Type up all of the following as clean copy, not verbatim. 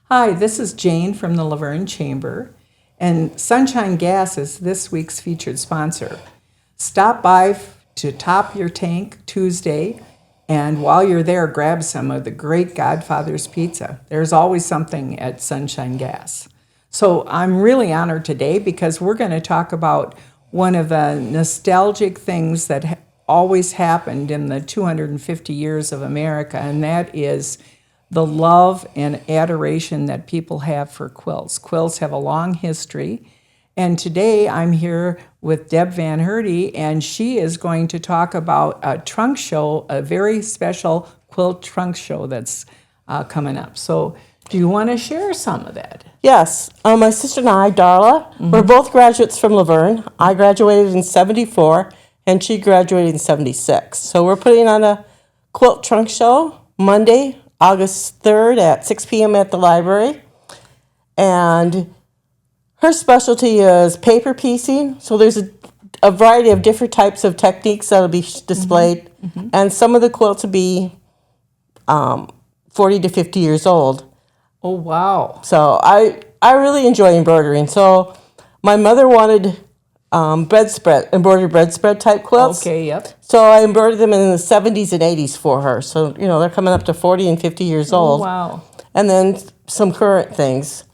Hi, this is Jane from the Laverne Chamber, and Sunshine Gas is this week's featured sponsor. Stop by to Top Your Tank Tuesday, and while you're there, grab some of the great Godfather's Pizza. There's always something at Sunshine Gas. So I'm really honored today because we're going to talk about one of the nostalgic things that always happened in the 250 years of America, and that is the love and adoration that people have for quilts. Quilts have a long history, and today I'm here with Deb Van Heerde, and she is going to talk about a trunk show, a very special quilt trunk show that's coming up. So do you want to share some of that? Yes. My sister and I, Darla, we're both graduates from Laverne. I graduated in 74, and she graduated in 76. So we're putting on a quilt trunk show Monday, August 3rd at 6 p.m. at the library. And her specialty is paper piecing. So there's a variety of different types of techniques that will be displayed. And some of the quilts will be 40 to 50 years old. Oh, wow. So I really enjoy embroidering. So my mother wanted embroidered bedspread type quilts. Okay, yep. So I embroidered them in the 70s and 80s for her. So, they're coming up to 40 and 50 years old. Oh, wow. And then some current things.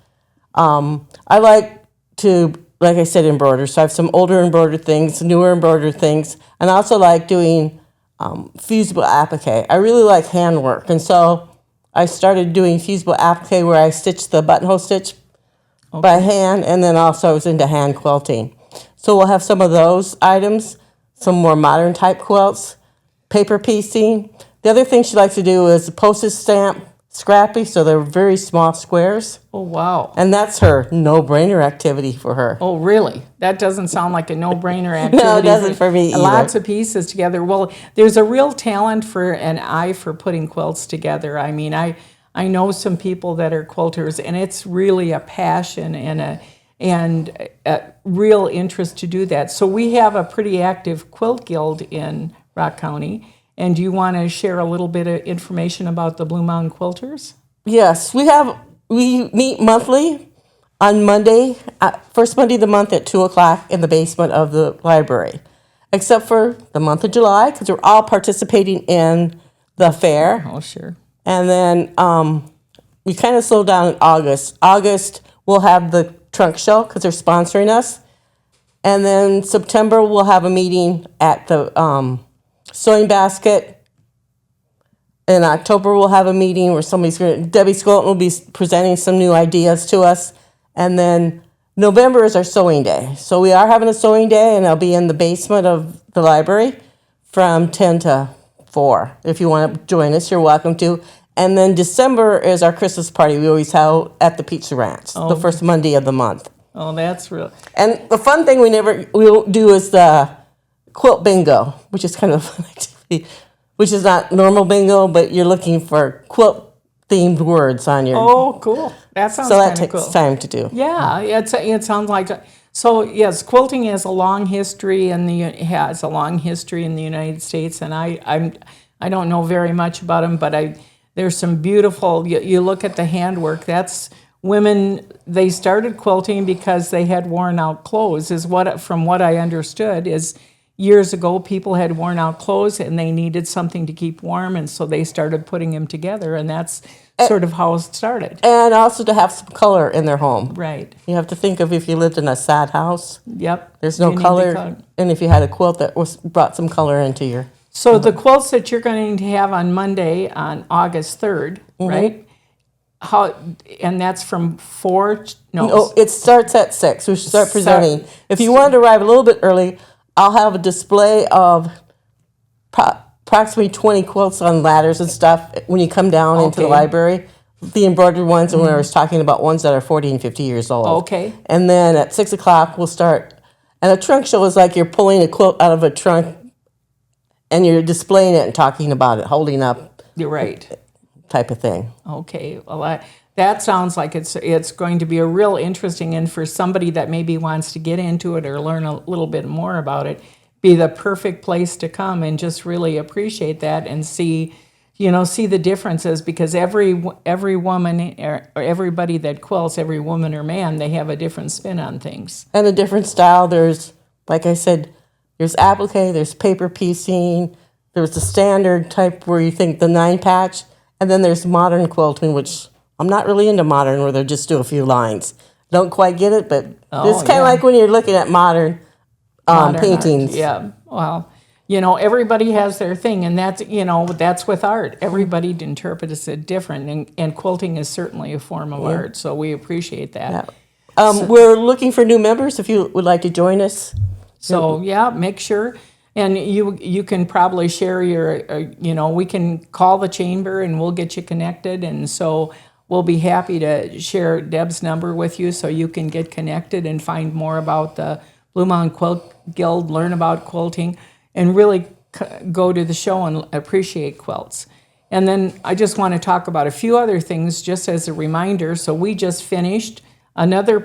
I like to, like I said, embroider. So I have some older embroidered things, newer embroidered things. And I also like doing fusible applique. I really like handwork. And so I started doing fusible applique where I stitch the buttonhole stitch by hand. And then also I was into hand quilting. So we'll have some of those items, some more modern type quilts, paper piecing. The other thing she likes to do is postage stamp scrappy, so they're very small squares. Oh, wow. And that's her no-brainer activity for her. Oh, really? That doesn't sound like a no-brainer activity. No, it doesn't for me either. Lots of pieces together. Well, there's a real talent for an eye for putting quilts together. I mean, I know some people that are quilters, and it's really a passion and a real interest to do that. So we have a pretty active quilt guild in Rock County. And do you want to share a little bit of information about the Blue Mountain Quilters? Yes, we meet monthly on Monday, first Monday of the month at 2 o'clock in the basement of the library, except for the month of July because we're all participating in the fair. Oh, sure. And then we kind of slow down in August. August, we'll have the trunk show because they're sponsoring us. And then September, we'll have a meeting at the sewing basket. In October, we'll have a meeting where Debbie 𝗖𝗵𝗺𝗿𝗿 will be presenting some new ideas to us. And then November is our sewing day. So we are having a sewing day, and I'll be in the basement of the library from 10 to 4. If you want to join us, you're welcome to. And then December is our Christmas party we always have at the Pizza Ranch, the first Monday of the month. Oh, that's real. And the fun thing we'll do is the quilt bingo, which is kind of a fun activity, which is not normal bingo, but you're looking for quilt-themed words on your... Oh, cool. That sounds So that kind of cool. takes time to do. Yeah, it sounds like... So, yes, quilting has a long history in the United States, and I don't know very much about them, but there's some beautiful... You look at the handwork, that's... Women, they started quilting because they had worn out clothes, from what I understood, is years ago people had worn out clothes and they needed something to keep warm, and so they started putting them together, and that's sort of how it started. And also to have some color in their home. Right. You have to think of if you lived in a sad house. Yep. There's no color. And if you had a quilt that brought some color into your... So the quilts that you're going to have on Monday, on August 3rd, right? And that's from 4? No, it starts at 6. We should start presenting. If you wanted to arrive a little bit early, I'll have a display of approximately 20 quilts on ladders and stuff when you come down into the library. The embroidered ones, and when I was talking about ones that are 40 and 50 years old. Okay. And then at 6 o'clock, we'll start. And a trunk show is like you're pulling a quilt out of a trunk and you're displaying it and talking about it, holding up. You're right. Type of thing. Okay, well, that sounds like it's going to be a real interesting, and for somebody that maybe wants to get into it or learn a little bit more about it, be the perfect place to come and just really appreciate that and see see the differences, because every woman or everybody that quilts, every woman or man, they have a different spin on things. And a different style. There's, like I said, there's applique, there's paper piecing, there's the standard type where you think the 9-patch, and then there's modern quilting, which I'm not really into modern, where they just do a few lines. Don't quite get it, but it's kind of like when you're looking at modern paintings. Art, yeah, well, everybody has their thing, and that's with art. Everybody interprets it different, and quilting is certainly a form of art, so we appreciate that. Yeah. We're looking for new members if you would like to join us. So, make sure. And you can probably share your, we can call the chamber and we'll get you connected. And so we'll be happy to share Deb's number with you so you can get connected and find more about the Blue Mountain Quilt Guild, learn about quilting, and really go to the show and appreciate quilts. And then I just want to talk about a few other things just as a reminder. So we just finished another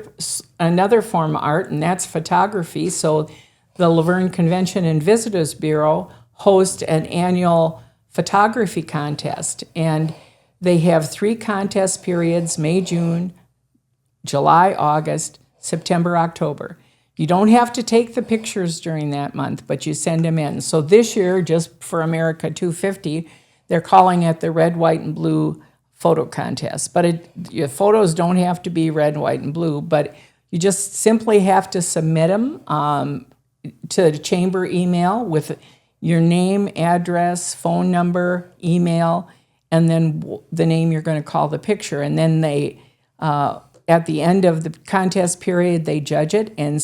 form of art, and that's photography. So the Laverne Convention and Visitors Bureau hosts an annual photography contest, and they have 3 contest periods: May, June, July, August, September, October. You don't have to take the pictures during that month, but you send them in. So this year, just for America 250, they're calling it the Red, White, and Blue Photo Contest. But your photos don't have to be red, white, and blue, but you just simply have to submit them to the chamber email with your name, address, phone number, email, and then the name you're going to call the picture. And then they, at the end of the contest period, they judge it, and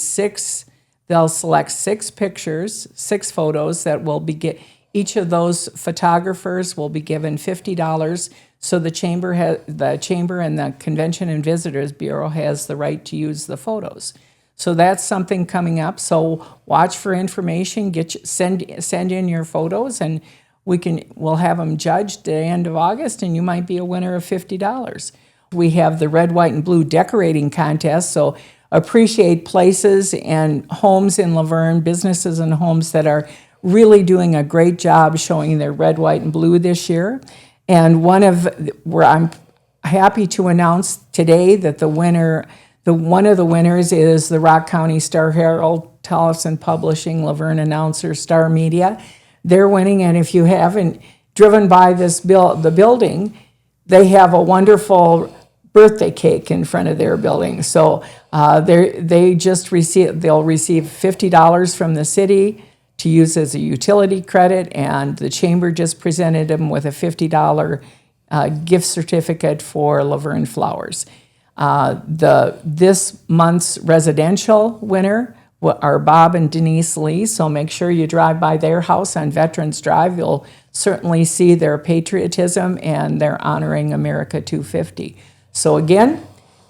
they'll select 6 pictures, 6 photos that will be each of those photographers will be given $50. So the chamber and the Convention and Visitors Bureau has the right to use the photos. So that's something coming up. So watch for information. Send in your photos, and we'll have them judged at the end of August, and you might be a winner of $50. We have the Red, White, and Blue Decorating Contest. So appreciate places and homes in Laverne, businesses and homes that are really doing a great job showing their red, white, and blue this year. And where I'm happy to announce today that one of the winners is the Rock County Star Herald, Tolleson Publishing, Laverne Announcer, Star Media. They're winning, and if you haven't driven by the building, they have a wonderful birthday cake in front of their building. So they'll receive $50 from the city to use as a utility credit, and the chamber just presented them with a $50 gift certificate for Laverne Flowers. This month's residential winner are Bob and Denise Lee, so make sure you drive by their house on Veterans Drive. You'll certainly see their patriotism, and they're honoring America 250. So again,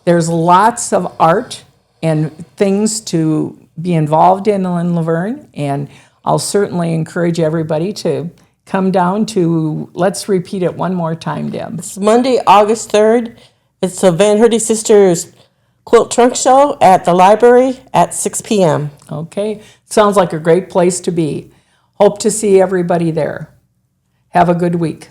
there's lots of art and things to be involved in Laverne, and I'll certainly encourage everybody to come down to, let's repeat it one more time, Deb. It's Monday, August 3rd. It's the Van Heerde Sisters Quilt Trunk Show at the library at 6 p.m. Okay, sounds like a great place to be. Hope to see everybody there. Have a good week.